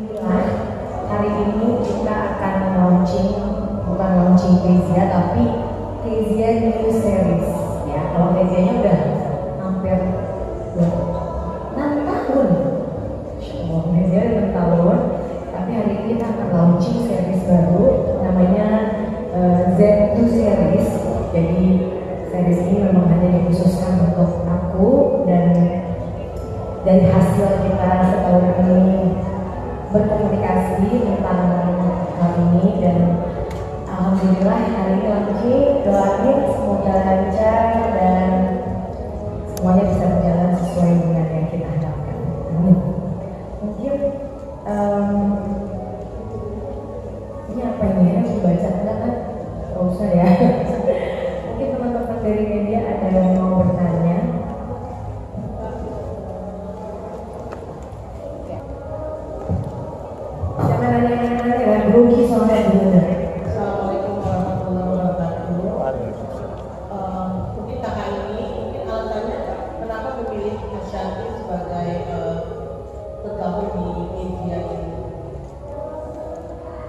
Nah, hari ini kita akan bukan launching Kezia, tapi Kezia New Series. Ya, kalau Kezianya udah hampir 6 tahun. Oh, Kezia udah 6 tahun, tapi hari ini kita akan launching series baru, namanya Z2 Series. Jadi series ini memang hanya dikhususkan untuk aku, dan dari hasil kita setahun ini berkomunikasi tentang hal ini, dan alhamdulillah hari ini launching. Doain semoga lancar dan semuanya bisa berjalan sesuai dengan yang kita harapkan. Amin. Mungkin ini apa ini ya, harus dibaca enggak kan? Gak usah ya. Mungkin teman-teman dari media ada yang mau bertanya. Jangan nanya-nanya ya, grogi soalnya dulu. Assalamualaikum warahmatullahi wabarakatuh. Mungkin kakak ini, mungkin alasannya kenapa memilih Ashanti sebagai tergabung di media ini.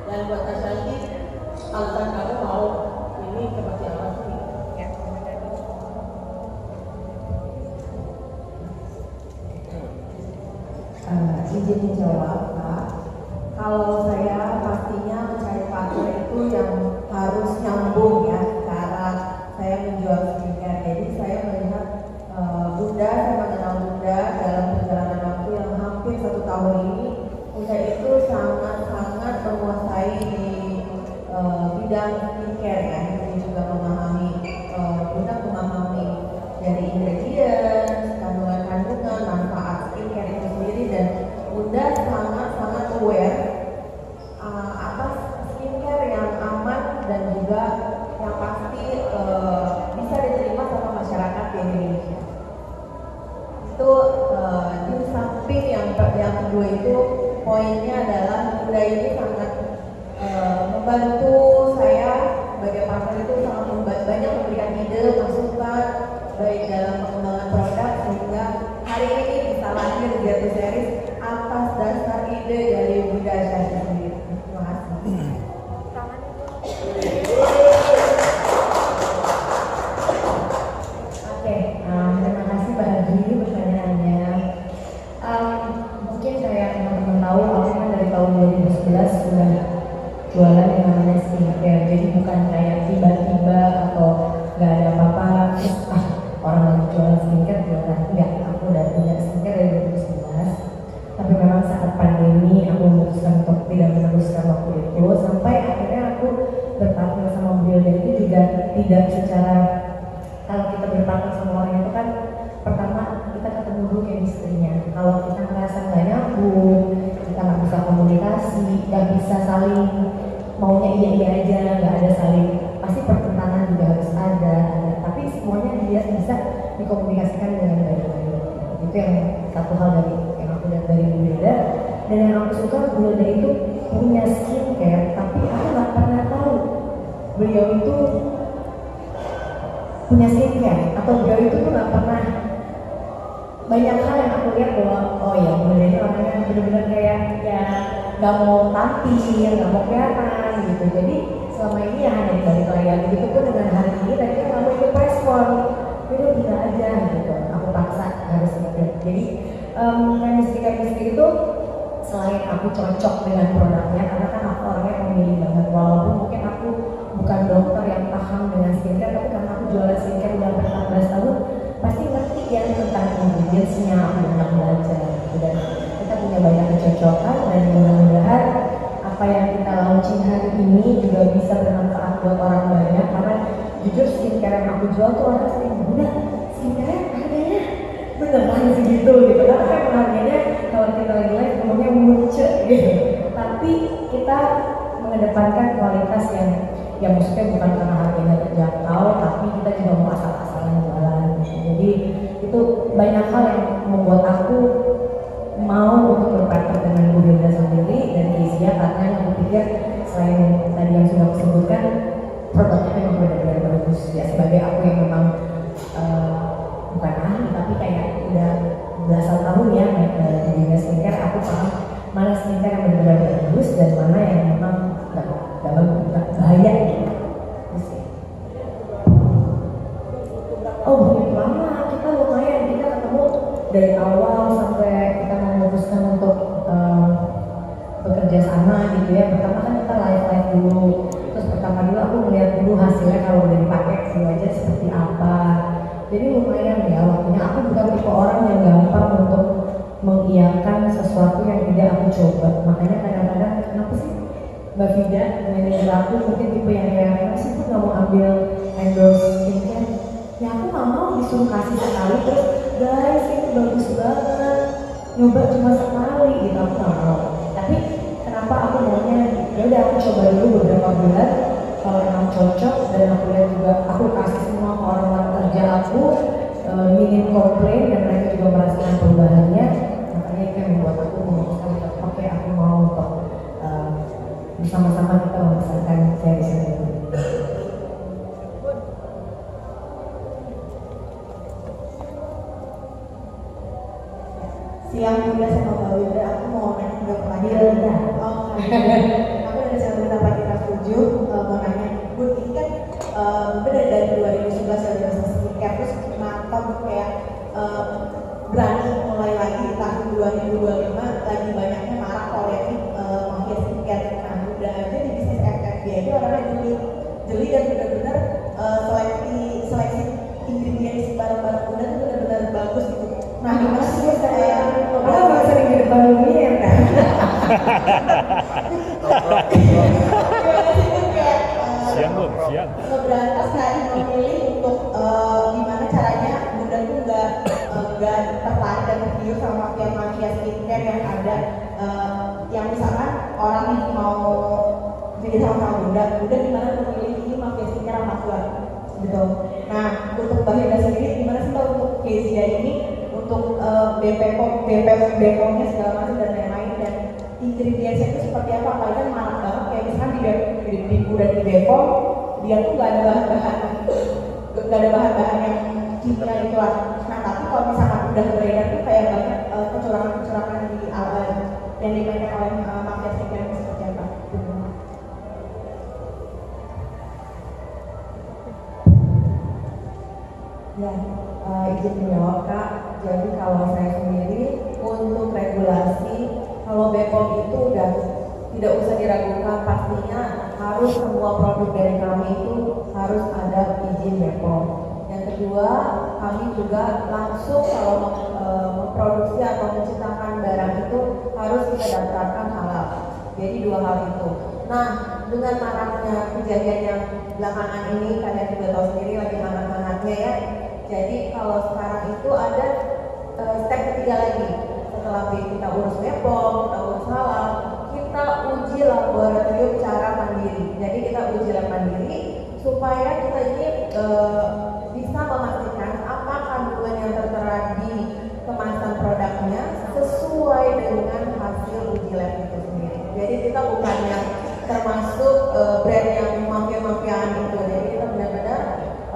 Dan buat Ashanti, alasan kamu mau ini seperti apa sih? Izin menjawab, Pak. Kalau saya pastinya mencari partner itu yang harus nyambung ya cara saya menjual skincare. Jadi saya melihat Bunda, saya mengenal Bunda dalam perjalanan waktu yang hampir 1 tahun ini. Bunda itu sangat-sangat menguasai di bidang skincare ya. Dia juga memahami, Bunda memahami dari ingredient, kandungan-kandungan, manfaat skincare itu sendiri, dan Bunda sangat-sangat aware atas skincare yang aman dan juga yang pasti bisa diterima sama masyarakat di Indonesia. Itu di samping yang kedua itu poinnya adalah Bunda ini sangat membantu saya sebagai partner, itu sangat banyak memberikan ide, masukan baik dalam pengembangan produk, sehingga hari ini bisa lahir Z2 Series atas dasar ide dari Bunda Ashanti sendiri. Terima kasih. Oke, terima kasih Mbak Adi pertanyaannya. Mungkin kayak teman-teman tahu, aku kan dari tahun 2011 sudah jualan yang namanya skincare. Jadi bukan kayak tiba-tiba atau nggak ada apa-apa terus orang lagi jualan skincare jualan. Enggak, aku udah punya skincare dari 2011. Tapi memang saat pandemi aku memutuskan untuk tidak meneruskan waktu itu, sampai akhirnya aku berpartner sama beliau. Dan itu juga tidak secara, kalau kita berpartner sama orang itu kan pertama kita ketemu dulu chemistry-nya. Kalau kita merasa nggak nyambung, kita nggak bisa komunikasi, nggak bisa saling maunya iya aja, nggak ada saling, pasti pertentangan juga harus ada. Tapi semuanya dia bisa dikomunikasikan dengan baik-baik. Itu yang satu hal dari yang aku lihat dari Bunda. Dan yang aku suka, Bunda itu punya skincare, tapi aku nggak pernah tahu beliau itu punya skincare, atau beliau itu tuh nggak pernah. Banyak hal yang aku lihat bahwa oh ya, Bunda ini orangnya benar-benar kayak ya nggak mau tampil, nggak mau kelihatan gitu. Jadi selama ini ya hanya di balik layar gitu. Pun dengan hari ini tadi nggak mau ikut respon, udah bisa aja gitu. Aku paksa harus ikut. Jadi chemistry itu selain aku cocok dengan produknya, karena kan aku orangnya pemilih banget, walaupun mungkin aku bukan dokter yang paham dengan skincare, tapi karena aku jualan skincare udah 14 tahun, pasti ngerti ya tentang ingredients-nya, aku banyak belajar gitu. Dan kita punya banyak kecocokan, dan mudah-mudahan apa yang kita launching hari ini juga bisa bermanfaat buat orang banyak. Karena jujur skincare yang aku jual tuh orang sering Bunda, skincare harganya beneran segitu gitu. Karena kan harganya kalau kita lagi live ngomongnya muncul gitu. Tapi kita mengedepankan kualitas yang maksudnya bukan karena harganya terjangkau, tapi kita juga mau asal-asalan jualan gitu. Jadi itu banyak hal yang membuat aku mau untuk berpartner dengan Bu Hilda sendiri dan Kezia, karena aku pikir selain tadi yang sudah aku sebutkan, produknya memang benar-benar bagus ya. Sebagai aku yang memang bukan ahli tapi kayak udah belasan tahun ya di dunia skincare, aku paham mana skincare yang benar-benar bagus dan mana yang memang nggak bahaya gitu. Terus ya. Oh belum lama, kita lumayan, kita ketemu dari awal sampai kita memutuskan untuk bekerja sama gitu ya. Pertama kan kita live dulu, terus pertama dulu aku melihat dulu hasilnya kalau udah dipakai di wajah seperti apa. Jadi lumayan ya waktunya. Aku bukan tipe orang yang gampang untuk mengiyakan sesuatu yang tidak aku coba. Makanya kadang-kadang kenapa sih Mbak Vida, manajer aku mungkin tipe yang kayak sih tuh nggak mau ambil endorse skincare. Ya aku nggak mau disuruh kasih sekali terus guys ini bagus banget, nyoba cuma sekali gitu, aku nggak mau. Tapi kenapa aku maunya ya udah aku coba dulu beberapa bulan, kalau emang cocok dan aku lihat juga aku kasih semua ke orang-orang kerja aku, minim komplain dan mereka juga merasakan perubahannya. Makanya itu yang membuat aku memutuskan untuk oke, aku mau untuk bersama-sama kita membesarkan series ini. Siang Bunda sama Mbak Winda, aku mau nanya ke Winda. Oh, aku dari Siang Bunda Pagi kelas 7 mau nanya, Bun, ini kan Bunda dari 2011 ya udah skincare, terus kenapa Bun kayak berani mulai lagi tahun 2025 lagi banyaknya marak polemik mafia skincare. Nah, Bunda aja di bisnis FFB itu orangnya jeli dan benar-benar seleksi ingredients barang-barang Bunda itu benar-benar bagus gitu. Nah, gimana sih saya nggak sering di depan dunia kan? Siang belum? Siang. Ngeberantas hari memilih untuk gimana caranya Bunda tuh nggak tertarik dan tergiur sama mafia skincare yang ada, yang misalkan orang nih mau jadi sama Bunda gimana memilih ini mafia skincare apa enggak gitu. Nah, untuk Mbak Hilda sendiri gimana sih Mbak untuk Kezia ini untuk BPOM-nya segala macam dan lain-lain, dan ingredientsnya itu seperti apa? Apalagi kan marak banget kayak misalkan di Bibu dan di BPOM dia tuh nggak ada bahan-bahan yang kimia itu lah. Nah tapi kalau misalkan udah beredar tuh kayak banyak kecurangan di awal yang dimainkan oleh mafia skincare seperti apa? Ya, izin menjawab Kak. Jadi kalau saya sendiri untuk regulasi, kalau BPOM itu udah tidak usah diragukan, pastinya harus semua produk dari kami itu harus ada izin BPOM. Yang kedua, kami juga langsung kalau memproduksi atau menciptakan barang itu harus kita daftarkan halal. Jadi dua hal itu. Nah, dengan maraknya kejadian yang belakangan ini, kalian juga tahu sendiri lagi marak-maraknya ya. Jadi kalau sekarang itu ada step ketiga lagi. Setelah kita urus BPOM, kita urus halal, kita uji laboratorium cara mandiri. Jadi kita uji lab mandiri supaya kita ini bisa memastikan apa kandungan yang tertera di kemasan produknya sesuai dengan hasil uji lab itu sendiri. Jadi kita bukannya termasuk brand yang mafia-mafiaan itu. Jadi kita benar-benar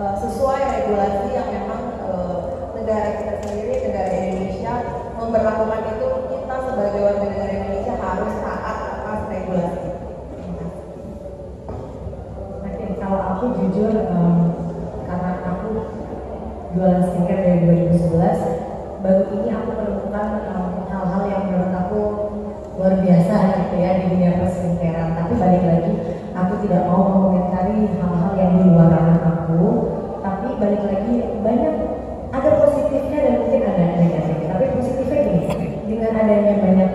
sesuai regulasi yang memang negara kita sendiri, negara Indonesia memberlakukan itu. Kita sebagai warga negara Indonesia harus taat atas regulasi. Oke, kalau aku jujur karena aku jualan skincare dari 2011, baru ini aku menemukan hal-hal yang menurut aku luar biasa gitu ya di dunia perskincarean. Tapi balik lagi, aku tidak mau mengomentari hal-hal yang di luar ranah aku. Tapi balik lagi, banyak ada positifnya dan mungkin ada negatifnya. Tapi positifnya gini, dengan adanya banyak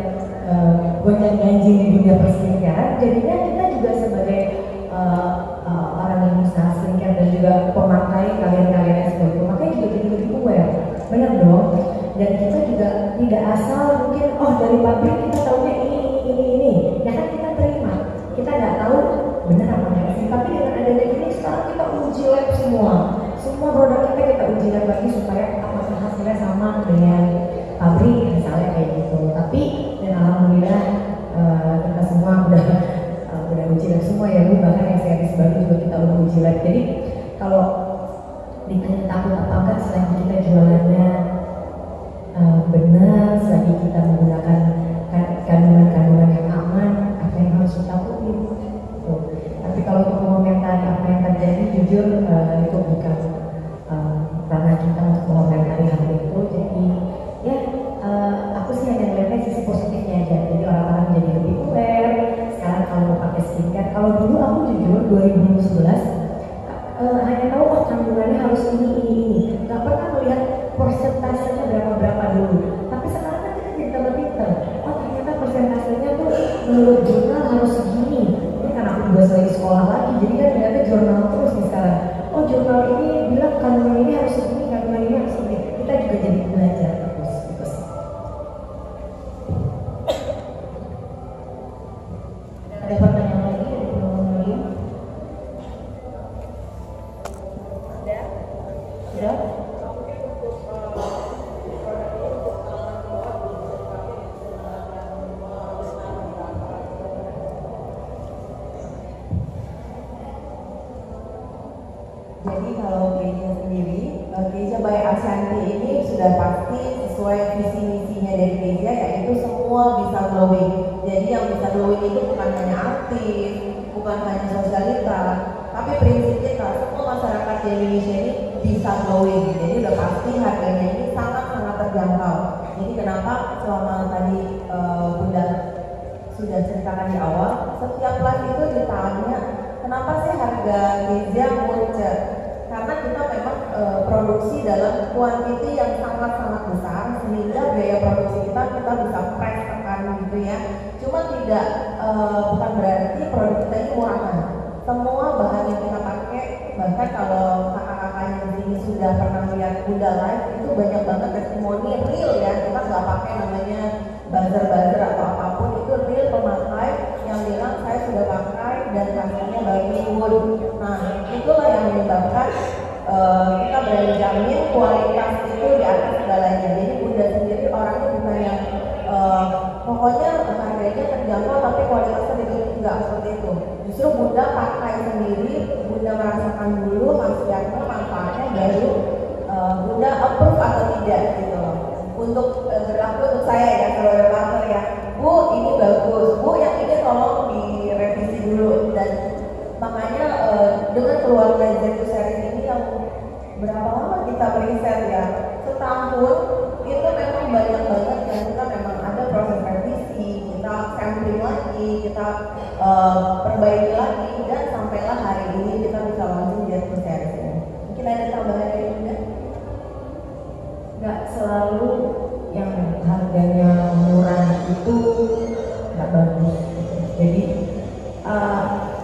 gonjang-ganjing di dunia perskincarean, jadinya kita juga sebagai orang yang usaha skincare dan juga pemakai kalian-kalian seperti itu, makanya juga jadi lebih aware, benar dong. Dan kita juga tidak asal mungkin dari pabrik kita tahunya ini, ya kan kita terima, kita nggak tahu benar apa enggak sih. Tapi dengan adanya ini sekarang kita uji lab semua produk kita uji lab lagi supaya apakah hasilnya sama dengan pabrik misalnya kayak gitu. Tapi dan alhamdulillah kita semua udah uji lab semua ya Bu, bahkan yang series baru juga kita udah uji lab. Jadi kalau ditanya takut apa enggak, selain kita jualannya benar, selagi kita menggunakan kandungan Jadi kalau Geisha sendiri, Geisha by Ashanti ini sudah pasti sesuai visi misinya dari Geisha, yaitu semua bisa glowing. Jadi yang bisa glowing itu bukan hanya artis, bukan hanya sosialita, tapi prinsip kita semua masyarakat di Indonesia ini bisa glowing. Jadi udah pasti harganya ini sangat-sangat terjangkau. Jadi kenapa selama tadi Bunda sudah ceritakan di awal, setiap live itu ditanya kenapa sih harga Geisha muncul? Karena kita memang produksi dalam kuantiti yang sangat-sangat besar, sehingga biaya produksi kita bisa press tekan gitu ya. Cuma tidak bukan berarti produk kita ini murahan. Semua bahan yang kita pakai, bahkan kalau kakak-kakaknya di sini sudah pernah melihat Bunda live, itu banyak banget testimoni real ya. Kita nggak pakai namanya buzzer-buzzer atau apapun, itu real pemakai yang bilang saya sudah pakai dan hasilnya bagus wood. Nah itulah yang menyebabkan kita berani jamin kualitas itu di atas segalanya. Jadi Bunda sendiri orangnya bukan yang pokoknya harganya terjangkau tapi kualitasnya tidak seperti itu. Justru Bunda pakai sendiri, Bunda merasakan dulu khasiatnya, manfaatnya, baru Bunda approve atau tidak gitu loh. Untuk berlaku untuk saya ya, kalau partner ya, Bu ini bagus, Bu yang ini tolong direvisi dulu. Dan makanya dengan keluarga Zentu Series ini yang berapa lama kita riset ya, setahun itu memang banyak banget yang kita memang ada proses revisi, kita sampling lagi, kita perbaiki lagi, dan sampailah hari ini kita bisa launching Zentu Series ini. Mungkin ada tambahan dari Bunda? Nggak selalu yang harganya murah itu nggak bagus. Jadi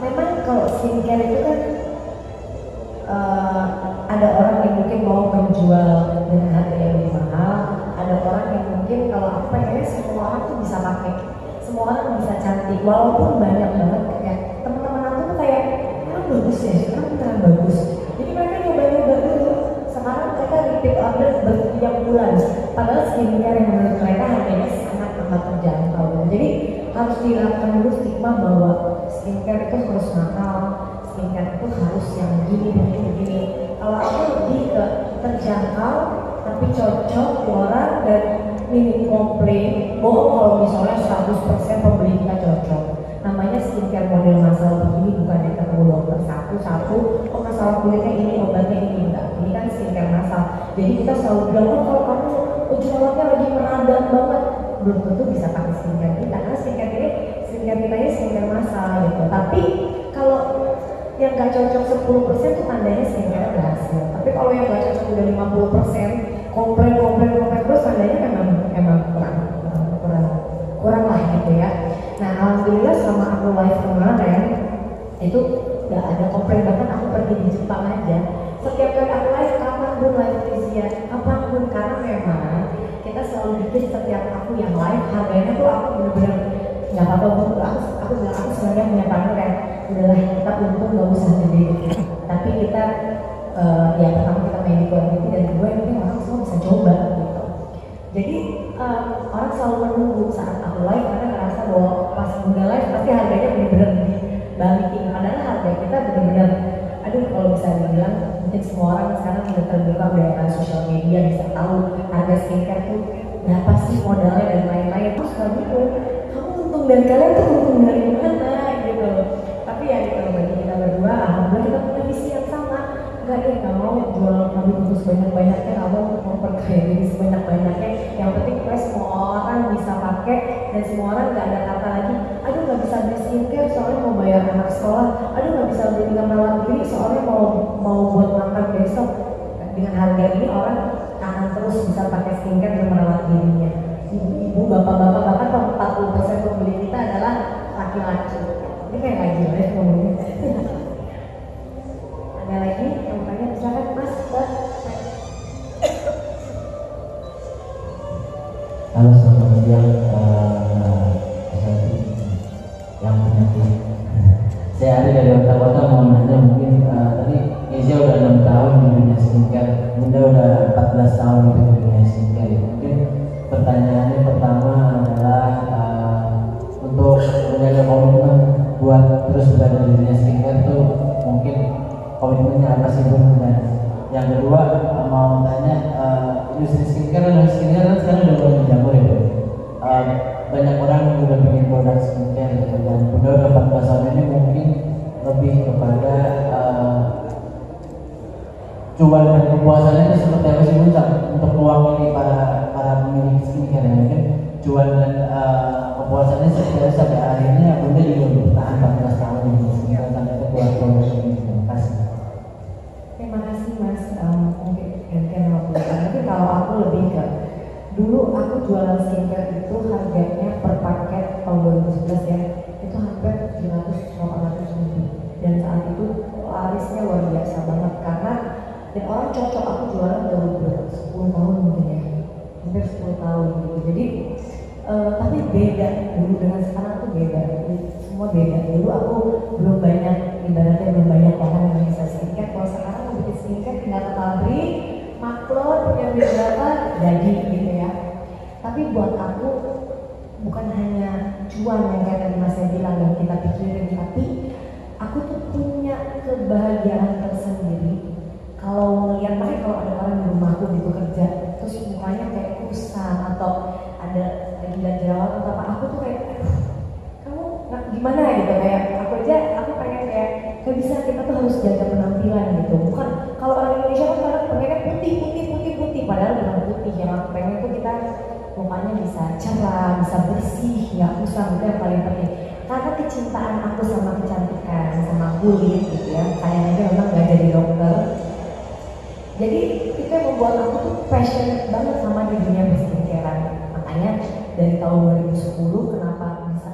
memang kalau skincare itu kan ada orang yang mungkin mau menjual dengan harga yang lebih mahal, ada orang yang mungkin kalau aku pengennya semua orang tuh bisa pakai, semua orang bisa cantik, walaupun banyak banget kayak teman-teman aku tuh kayak bagus ya, sekarang beneran bagus. Jadi mereka nyoba-nyoba dulu. Sekarang mereka repeat order bertiap bulan, padahal skincare yang menurut mereka harganya sangat amat terjangkau. Jadi harus dilakukan dulu stigma bahwa skincare itu harus mahal, skincare itu harus yang begini. Kalau aku lebih ke terjangkau tapi cocok di orang dan minim komplain. Bohong kalau misalnya 100% pembeli kita cocok. Namanya skincare model masalah begini, bukan yang ketemu dokter satu-satu, oh masalah kulitnya ini, obatnya ini, enggak. Ini kan skincare masalah. Jadi kita selalu bilang, oh kalau kamu jerawatnya lagi meradang banget, belum tentu bisa pakai skincare kita, karena skincare kita ini skincare masalah gitu. Tapi kalau yang gak cocok 10% itu tandanya skincare berhasil. Tapi kalau yang gak cocok udah 50%, komplain terus, tandanya memang kurang lah gitu ya. Nah alhamdulillah selama aku live kemarin itu gak ada komplain, bahkan aku pergi di Jepang aja. Setiap kali aku live, kapanpun live Geisha, kapanpun, karena memang kita selalu bikin setiap aku yang live harganya tuh aku bener-bener nggak apa-apa. Aku bilang aku sebenarnya punya partner yang udahlah kita untung nggak usah gede gitu. Tapi kita ya pertama kita main di quality, dan kedua yang penting orang semua bisa coba gitu. Jadi orang selalu menunggu saat aku live karena ngerasa bahwa pas Bunda live pasti harganya bener-bener dibalikin. Padahal harga kita bener-bener, aduh kalau bisa dibilang mungkin semua orang sekarang udah terbuka dari sosial media, bisa tahu harga skincare tuh berapa sih modalnya dan lain-lain. Terus kamu untung dari kalian tuh untung dari mana gitu. Tapi ya kalau bagi kita berdua, alhamdulillah kita punya visi yang sama. Nggak mau jual produk sebanyak-banyaknya, nggak mau memperkaya diri sebanyak-banyaknya. Yang penting kita semua orang bisa pakai, dan semua orang nggak ada kata lagi, aduh nggak bisa beli skincare soalnya mau bayar anak sekolah, aduh nggak bisa beli dengan merawat diri soalnya mau buat makan besok. Dengan harga ini orang akan terus bisa pakai skincare dan merawat dirinya. Ibu, bapak-bapak, bahkan 40% pembeli kita adalah laki-laki. Ini kayak lagi ya ngomongnya. Ada lagi yang tanya, silakan Mas, Mbak. Halo, selamat siang. Yang penyakit. Saya ada dari kota-kota mau nanya, mungkin tadi Geisha udah 6 tahun di dunia skincare, Bunda udah 14 tahun di dunia skincare. Mungkin pertanyaannya pertama adalah untuk menjaga komitmen buat terus berada di dunia skincare tuh mungkin komitmennya apa sih Bunda? Dan dan skincare kan sekarang udah mulai menjamur ya. Banyak orang udah bikin produk skincare gitu, dan udah 14 tahun ini mungkin lebih kepada cuan dan kepuasannya itu seperti apa sih Bunda untuk peluang ini para pemilik skincare ya, mungkin cuan dan kepuasannya seperti sampai akhirnya Bunda juga bertahan 14 tahun ini sehingga sampai ke keluar produk ini. Terima kasih. Terima kasih Mas, mungkin gantian waktu. Tapi kalau aku lebih ke dulu aku jualan skincare itu harganya per paket tahun 2011 ya itu hampir 700-800 ribu, dan saat itu larisnya luar biasa banget karena dan orang cocok. Aku jualan udah 10 tahun mungkin ya, hampir 10 tahun gitu. Jadi tapi beda dulu dengan sekarang tuh beda, semua beda. Dulu aku belum banyak, ibaratnya belum banyak orang yang bisa skincare. Kalau sekarang aku bikin skincare tinggal ke pabrik, maklon, punya duit berapa, jadi gitu ya. Tapi buat aku bukan hanya cuan yang kayak tadi Mas bilang yang kita pikirin, tapi aku tuh punya kebahagiaan tersendiri kalau ngeliat, makanya kalau ada orang di rumahku gitu kerja terus mukanya kayak kusam atau ada lagi jerawat atau apa, aku tuh kayak kamu gimana gitu, kayak aku pengen kayak gak bisa, kita tuh harus jaga penampilan gitu. Bukan kalau orang Indonesia kan kadang pengennya putih padahal bukan putih. Yang aku pengen tuh kita mukanya bisa cerah, bisa bersih, nggak kusam, itu yang paling penting. Karena kecintaan aku sama kecantikan, sama kulit gitu ya, kayaknya memang gak jadi dokter. Jadi itu yang membuat aku tuh passionate banget sama di dunia berskincare. Makanya dari tahun 2010 kenapa bisa